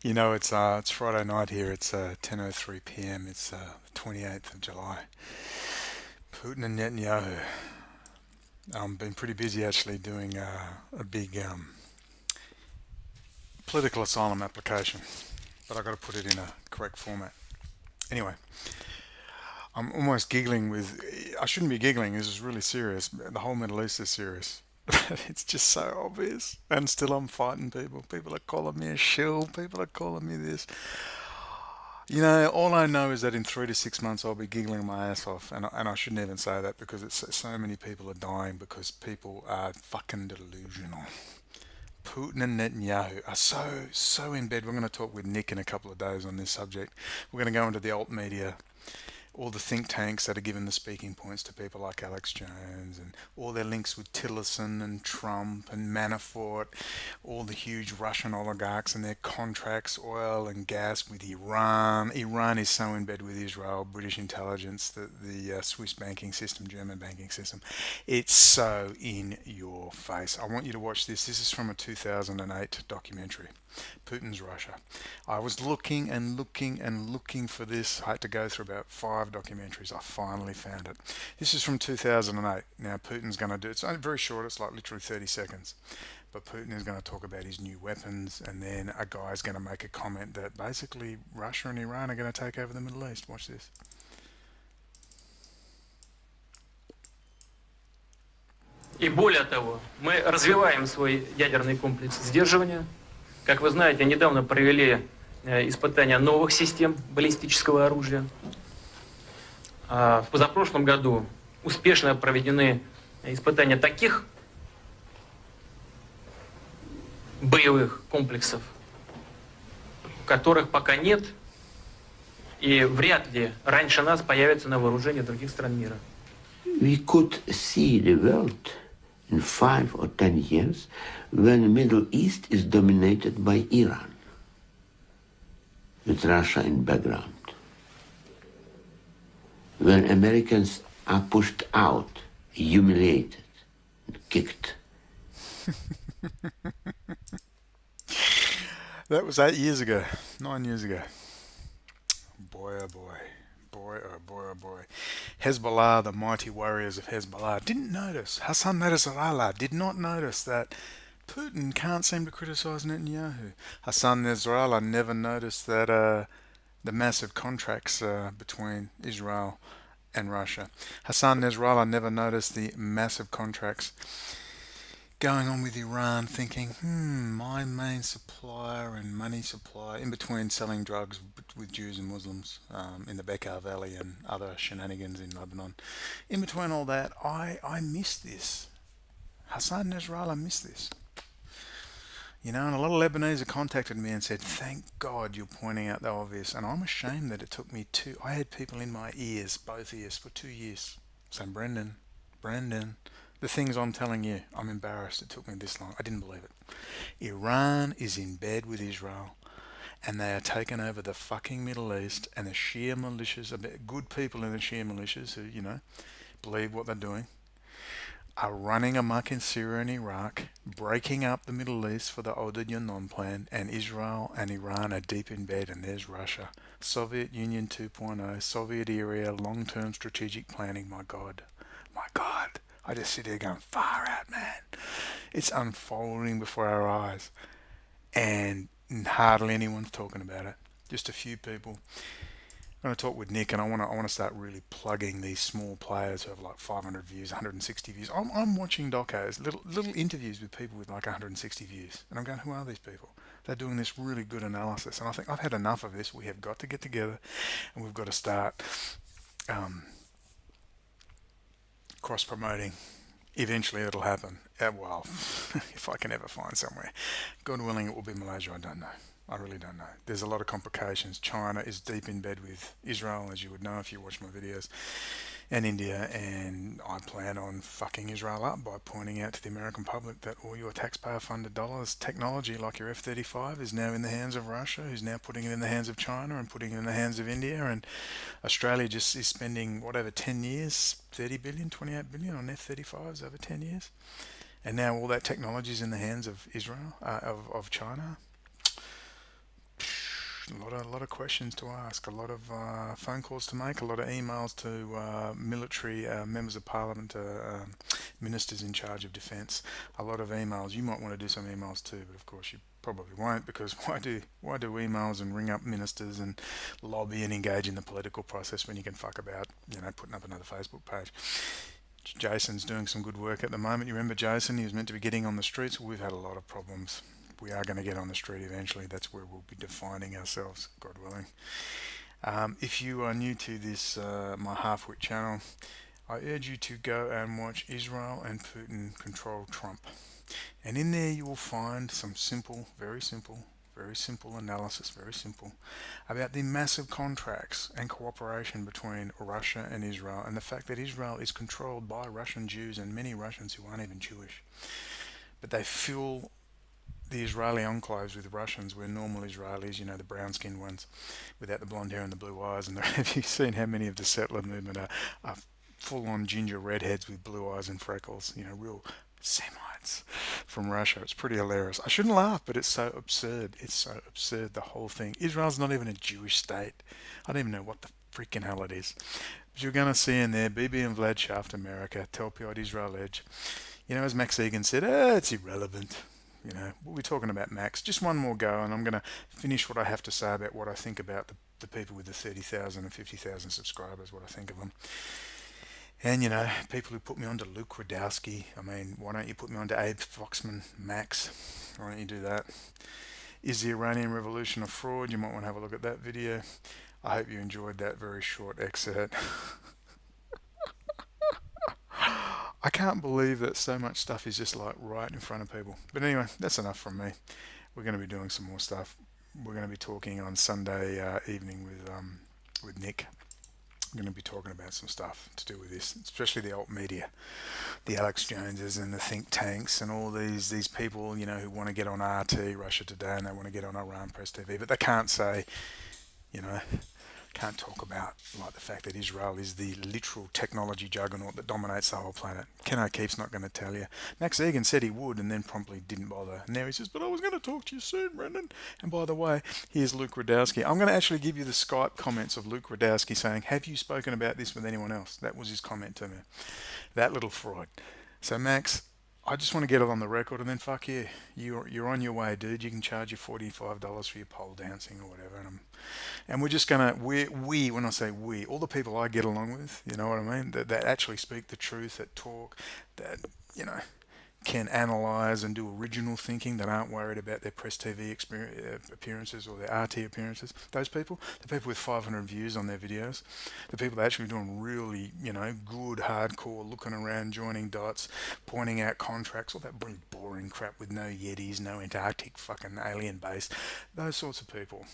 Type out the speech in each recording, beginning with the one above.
It's Friday night here. It's 10:03 p.m. It's the 28th of July. Putin and Netanyahu. Been pretty busy actually doing a big political asylum application, but I got to put it in a correct format. Anyway, I'm almost giggling with. I shouldn't be giggling. This is really serious. The whole Middle East is serious. It's just so obvious. And still, I'm fighting people. People are calling me a shill. People are calling me this. All I know is that in 3 to 6 months I'll be giggling my ass off, and I shouldn't even say that because it's so many people are dying because people are fucking delusional. Putin and Netanyahu are so in bed. We're going to talk with Nick in a couple of days on this subject. We're going to go into the alt media, all the think tanks that are giving the speaking points to people like Alex Jones, and all their links with Tillerson and Trump and Manafort, all the huge Russian oligarchs and their contracts, oil and gas with Iran. Iran is so in bed with Israel, British intelligence, the Swiss banking system, German banking system. It's so in your face. I want you to watch this. This is from a 2008 documentary. Putin's Russia. I was looking and looking and looking for this. I had to go through about 5 documentaries. I finally found it. This is from 2008. Now, Putin's going to do it's only very short, it's like literally 30 seconds. But Putin is going to talk about his new weapons, and then a guy's going to make a comment that basically Russia and Iran are going to take over the Middle East. Watch this. И более того, мы развиваем свой ядерный комплекс сдерживания. Как вы знаете, недавно провели испытания новых систем баллистического оружия. В позапрошлом году успешно проведены испытания таких боевых комплексов, которых пока нет, и вряд ли раньше нас появятся на вооружении других стран мира. We could see the world in 5 or 10 years when the Middle East is dominated by Iran, with Russia in background. When Americans are pushed out, humiliated, kicked. That was 8 years ago, 9 years ago. Boy, oh boy. Boy, oh boy, oh boy. Hezbollah, the mighty warriors of Hezbollah, didn't notice. Hassan Nasrallah did not notice that Putin can't seem to criticize Netanyahu. Hassan Nasrallah never noticed that the massive contracts between Israel and Russia. Hassan Nasrallah never noticed the massive contracts going on with Iran, thinking, my main supplier and money supplier, in between selling drugs with Jews and Muslims in the Bekaa Valley and other shenanigans in Lebanon. In between all that, I missed this. Hassan Nasrallah missed this. And a lot of Lebanese have contacted me and said, thank God you're pointing out the obvious. And I'm ashamed that it took me I had people in my ears, both ears, for 2 years saying, Brendan, the things I'm telling you, I'm embarrassed it took me this long. I didn't believe it. Iran is in bed with Israel, and they are taking over the fucking Middle East, and the Shia militias, good people in the Shia militias who, believe what they're doing, are running amok in Syria and Iraq, breaking up the Middle East for the Oded Yanon plan, and Israel and Iran are deep in bed, and there's Russia. Soviet Union 2.0, Soviet era, long-term strategic planning, my God. My God. I just sit here going, far out, man. It's unfolding before our eyes. And hardly anyone's talking about it. Just a few people. I'm going to talk with Nick, and I want to start really plugging these small players who have like 500 views, 160 views. I'm watching docos, little interviews with people with like 160 views, and I'm going, who are these people? They're doing this really good analysis, and I think I've had enough of this. We have got to get together, and we've got to start cross-promoting. Eventually it'll happen. Well, if I can ever find somewhere. God willing, it will be Malaysia. I don't know. I really don't know. There's a lot of complications. China is deep in bed with Israel, as you would know if you watch my videos, and India, and I plan on fucking Israel up by pointing out to the American public that all your taxpayer-funded dollars, technology like your F-35 is now in the hands of Russia, who's now putting it in the hands of China and putting it in the hands of India, and Australia just is spending, over 10 years, 30 billion, 28 billion on F-35s over 10 years. And now all that technology is in the hands of Israel, of China. A lot of questions to ask, a lot of phone calls to make, a lot of emails to military members of parliament, ministers in charge of defence. A lot of emails. You might want to do some emails too, but of course you probably won't, because why do emails and ring up ministers and lobby and engage in the political process when you can fuck about, putting up another Facebook page? Jason's doing some good work at the moment. You remember Jason? He was meant to be getting on the streets. We've had a lot of problems. We are going to get on the street eventually. That's where we'll be defining ourselves, God willing. If you are new to this, my half-wit channel, I urge you to go and watch Israel and Putin Control Trump. And in there you will find some very simple analysis, about the massive contracts and cooperation between Russia and Israel, and the fact that Israel is controlled by Russian Jews and many Russians who aren't even Jewish. But they fill the Israeli enclaves with Russians, where normal Israelis, the brown-skinned ones, without the blonde hair and the blue eyes. And have you seen how many of the settler movement are full-on ginger redheads with blue eyes and freckles? Real Semites from Russia. It's pretty hilarious. I shouldn't laugh, but it's so absurd. The whole thing. Israel's not even a Jewish state. I don't even know what the freaking hell it is. But you're going to see in there, Bibi and Vlad Shaft America, Telpiot Israel Edge. As Max Egan said, it's irrelevant. We'll be talking about Max. Just one more go, and I'm going to finish what I have to say about what I think about the people with the 30,000 and 50,000 subscribers, what I think of them. And, people who put me on to Luke Radowski. I mean, why don't you put me on to Abe Foxman, Max? Why don't you do that? Is the Iranian Revolution a fraud? You might want to have a look at that video. I hope you enjoyed that very short excerpt. I can't believe that so much stuff is just like right in front of people. But anyway, that's enough from me. We're going to be doing some more stuff. We're going to be talking on Sunday evening with Nick. We're going to be talking about some stuff to do with this, especially the alt media, the Alex Joneses and the think tanks and all these people, who want to get on RT, Russia Today, and they want to get on Iran Press TV, but they can't say, can't talk about like the fact that Israel is the literal technology juggernaut that dominates the whole planet. Ken O'Keefe's not going to tell you. Max Egan said he would and then promptly didn't bother. Now he says, but I was going to talk to you soon, Brendan. And by the way, here's Luke Radowski. I'm going to actually give you the Skype comments of Luke Radowski saying, have you spoken about this with anyone else? That was his comment to me. That little fraud. So Max, I just want to get it on the record, and then fuck you. You're on your way, dude. You can charge your $45 for your pole dancing or whatever. And we're just going to, we, when I say we, all the people I get along with, you know what I mean, that actually speak the truth, that talk, that, can analyse and do original thinking, that aren't worried about their Press TV appearances or their RT appearances. Those people, the people with 500 views on their videos, the people that are actually doing really, good, hardcore, looking around, joining dots, pointing out contracts, all that boring crap with no Yetis, no Antarctic fucking alien base, those sorts of people.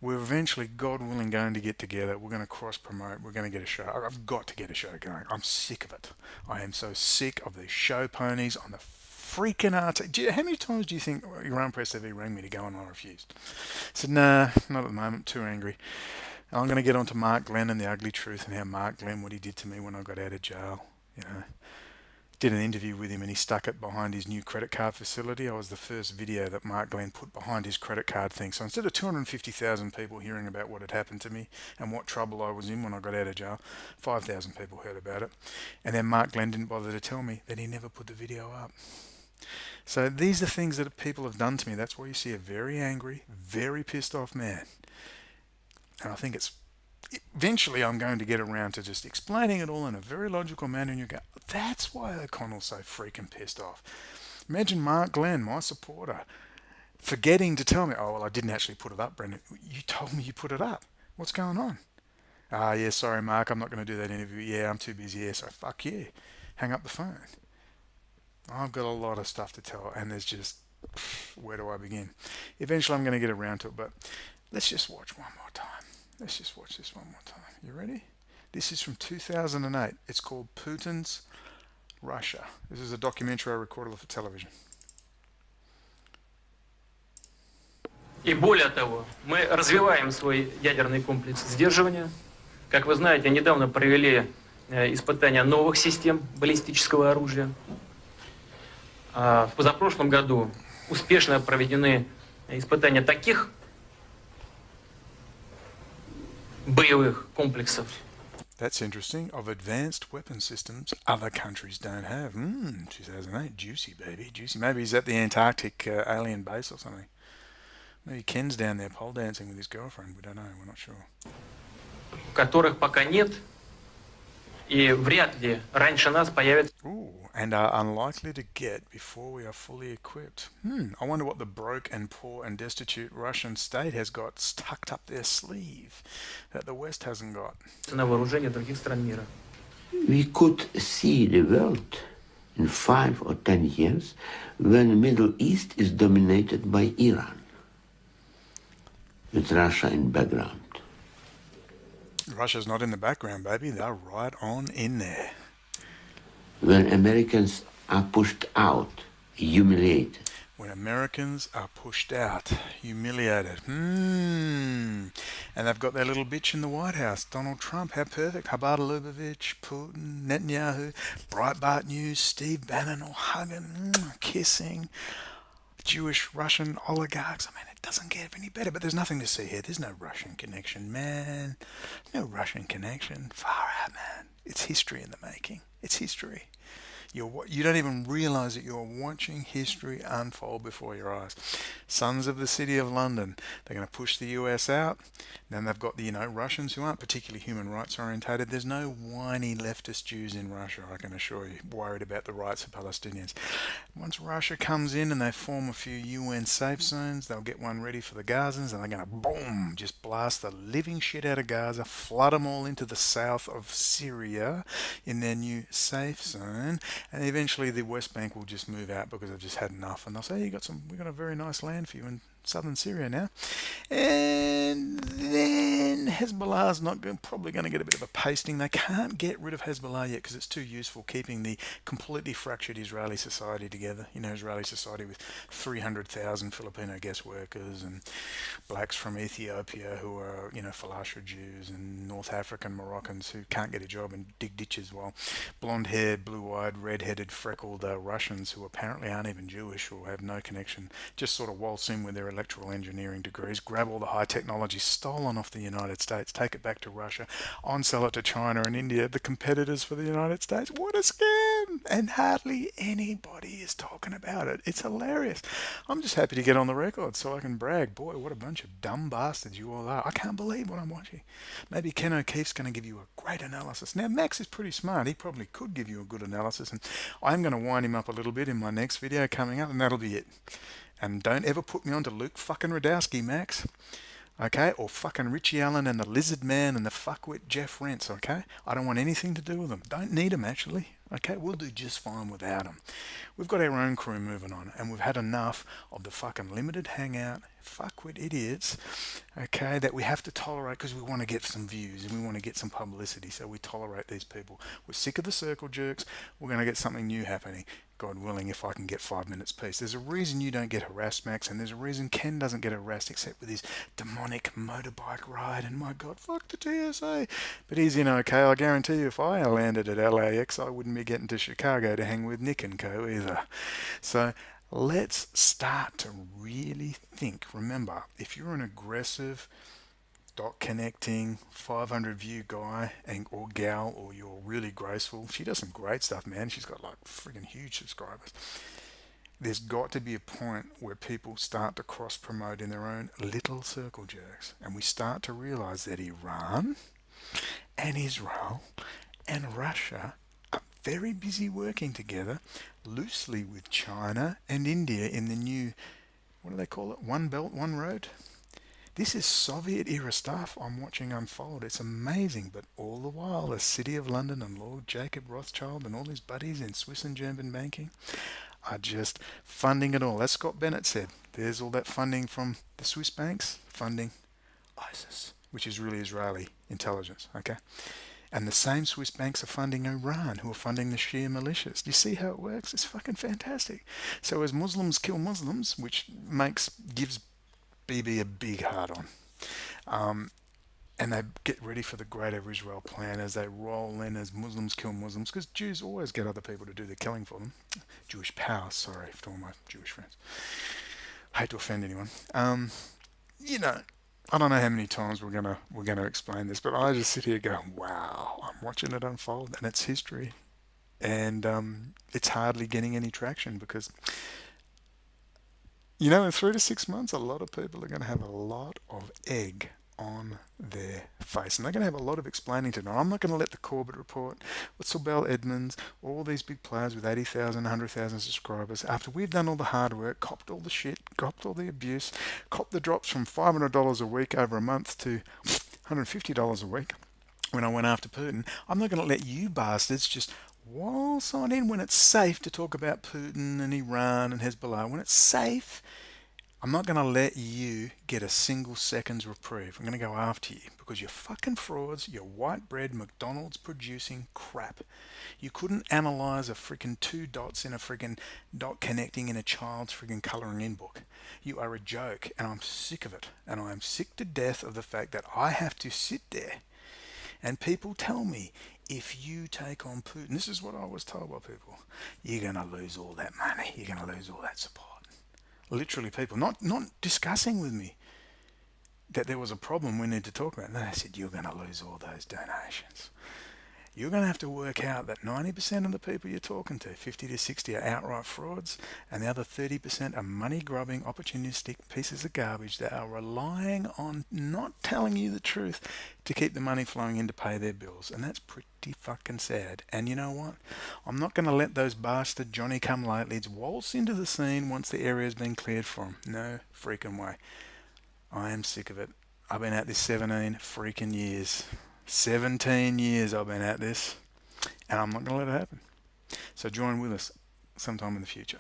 We're eventually, God willing, going to get together. We're going to cross-promote. We're going to get a show. I've got to get a show going. I'm sick of it. I am so sick of these show ponies on the freaking RT. How many times do you think Iran Press TV rang me to go and I refused? I said, nah, not at the moment. Too angry. And I'm going to get on to Mark Glenn and the ugly truth and how Mark Glenn, what he did to me when I got out of jail. Did an interview with him and he stuck it behind his new credit card facility. I was the first video that Mark Glenn put behind his credit card thing. So instead of 250,000 people hearing about what had happened to me and what trouble I was in when I got out of jail, 5,000 people heard about it. And then Mark Glenn didn't bother to tell me that he never put the video up. So these are things that people have done to me. That's why you see a very angry, very pissed off man. And I think eventually I'm going to get around to just explaining it all in a very logical manner, and you go, that's why O'Connell's so freaking pissed off. Imagine Mark Glenn, my supporter, forgetting to tell me, oh, well, I didn't actually put it up, Brendan. You told me you put it up. What's going on? Yeah, sorry, Mark, I'm not going to do that interview. Yeah, I'm too busy. Yeah, so fuck you. Hang up the phone. I've got a lot of stuff to tell, and there's just, where do I begin? Eventually I'm going to get around to it, but let's just watch one more time. Let's just watch this one more time. You ready? This is from 2008. It's called Putin's Russia. This is a documentary I recorded for television. И более того, мы развиваем свой ядерный комплекс сдерживания. Как вы знаете, недавно провели испытания новых систем баллистического оружия. В позапрошлом году успешно проведены испытания таких боевых комплексов. That's interesting. Of advanced weapon systems other countries don't have. 2008. Juicy, baby. Juicy. Maybe he's at the Antarctic alien base or something. Maybe Ken's down there pole dancing with his girlfriend. We don't know. We're not sure. Которых пока нет, и вряд ли раньше нас появится. Ooh, and are unlikely to get before we are fully equipped. I wonder what the broke and poor and destitute Russian state has got tucked up their sleeve that the West hasn't got. На вооружение других стран мира. We could see the world in 5 or 10 years when the Middle East is dominated by Iran, with Russia in background. Russia's not in the background, baby. They're right on in there. When Americans are pushed out, humiliated. When Americans are pushed out, humiliated. And they've got their little bitch in the White House, Donald Trump. How perfect. Habata Lubavitch, Putin, Netanyahu, Breitbart News, Steve Bannon all hugging, kissing. Jewish Russian oligarchs. I mean, it doesn't get any better, but there's nothing to see here. There's no Russian connection, man. No Russian connection. Far out, man. It's history in the making. It's history. You don't even realize that you're watching history unfold before your eyes. Sons of the City of London, they're going to push the US out. Then they've got the Russians who aren't particularly human rights orientated. There's no whiny leftist Jews in Russia, I can assure you, worried about the rights of Palestinians. Once Russia comes in and they form a few UN safe zones, they'll get one ready for the Gazans, and they're going to boom, just blast the living shit out of Gaza, flood them all into the south of Syria in their new safe zone. And eventually the West Bank will just move out because they've just had enough, and they'll say, we've got a very nice land for you in southern Syria now. And then Hezbollah's probably going to get a bit of a pasting. They can't get rid of Hezbollah yet because it's too useful keeping the completely fractured Israeli society together. Israeli society with 300,000 Filipino guest workers and blacks from Ethiopia who are, Falasha Jews, and North African Moroccans who can't get a job and dig ditches, while blonde-haired, blue-eyed, red-headed, freckled Russians who apparently aren't even Jewish or have no connection just sort of waltz in with their electrical engineering degrees, grab all the high technology stolen off the United States, take it back to Russia, on-sell it to China and India, the competitors for the United States. What a scam! And hardly anybody is talking about it. It's hilarious. I'm just happy to get on the record so I can brag. Boy, what a bunch of dumb bastards you all are. I can't believe what I'm watching. Maybe Ken O'Keefe's going to give you a great analysis. Now, Max is pretty smart. He probably could give you a good analysis, and I'm going to wind him up a little bit in my next video coming up, and that'll be it. And don't ever put me on to Luke fucking Radowski, Max. Okay? Or fucking Richie Allen and the Lizard Man and the fuckwit Jeff Rentz, okay? I don't want anything to do with them. Don't need them, actually. Okay? We'll do just fine without them. We've got our own crew moving on, and we've had enough of the fucking limited hangout, fuckwit idiots, okay, that we have to tolerate because we want to get some views and we want to get some publicity, so we tolerate these people. We're sick of the circle jerks. We're going to get something new happening. God willing, if I can get 5 minutes peace. There's a reason you don't get harassed, Max, and there's a reason Ken doesn't get harassed except with his demonic motorbike ride, and my God, fuck the TSA. But he's in okay. I guarantee you if I landed at LAX, I wouldn't be getting to Chicago to hang with Nick and co either. So let's start to really think. Remember, if you're an aggressive, dot connecting 500 view guy or gal, or you're really graceful, she does some great stuff, man. She's got like friggin' huge subscribers. There's got to be a point where people start to cross promote in their own little circle jerks, and we start to realize that Iran and Israel and Russia are very busy working together loosely with China and India in the new, what do they call it, one belt, one road. This is Soviet-era stuff I'm watching unfold. It's amazing, but all the while, the City of London and Lord Jacob Rothschild and all his buddies in Swiss and German banking are just funding it all. As Scott Bennett said, there's all that funding from the Swiss banks funding ISIS, which is really Israeli intelligence, okay? And the same Swiss banks are funding Iran, who are funding the Shia militias. Do you see how it works? It's fucking fantastic. So as Muslims kill Muslims, which gives BB a big hard on. and they get ready for the Great Israel Plan as they roll in as Muslims kill Muslims, because Jews always get other people to do the killing for them. Jewish power, sorry for all my Jewish friends. I hate to offend anyone. You know, I don't know how many times we're gonna explain this, but I just sit here going, "Wow, I'm watching it unfold, and it's history." And it's hardly getting any traction because, in 3 to 6 months, a lot of people are going to have a lot of egg on their face, and they're going to have a lot of explaining to do. I'm not going to let the Corbett Report, with Sibel Edmonds, all these big players with 80,000, 100,000 subscribers, after we've done all the hard work, copped all the shit, copped all the abuse, copped the drops from $500 a week over a month to $150 a week when I went after Putin, I'm not going to let you bastards just waltz on in when it's safe to talk about Putin and Iran and Hezbollah. When it's safe, I'm not going to let you get a single second's reprieve. I'm going to go after you because you're fucking frauds. You're white bread McDonald's producing crap. You couldn't analyze a freaking two dots in a freaking dot connecting in a child's freaking colouring in book. You are a joke, and I'm sick of it. And I am sick to death of the fact that I have to sit there and people tell me, if you take on Putin, this is what I was told by people, you're going to lose all that money. You're going to lose all that support. Literally people, not discussing with me that there was a problem we need to talk about. No, they said, you're going to lose all those donations. You're going to have to work out that 90% of the people you're talking to, 50 to 60, are outright frauds, and the other 30% are money-grubbing, opportunistic pieces of garbage that are relying on not telling you the truth to keep the money flowing in to pay their bills. And that's pretty fucking sad. And you know what? I'm not going to let those bastard Johnny-come-latelys waltz into the scene once the area's been cleared for them. No freaking way. I am sick of it. I've been at this 17 freaking years. 17 years I've been at this, and I'm not going to let it happen. So join with us sometime in the future.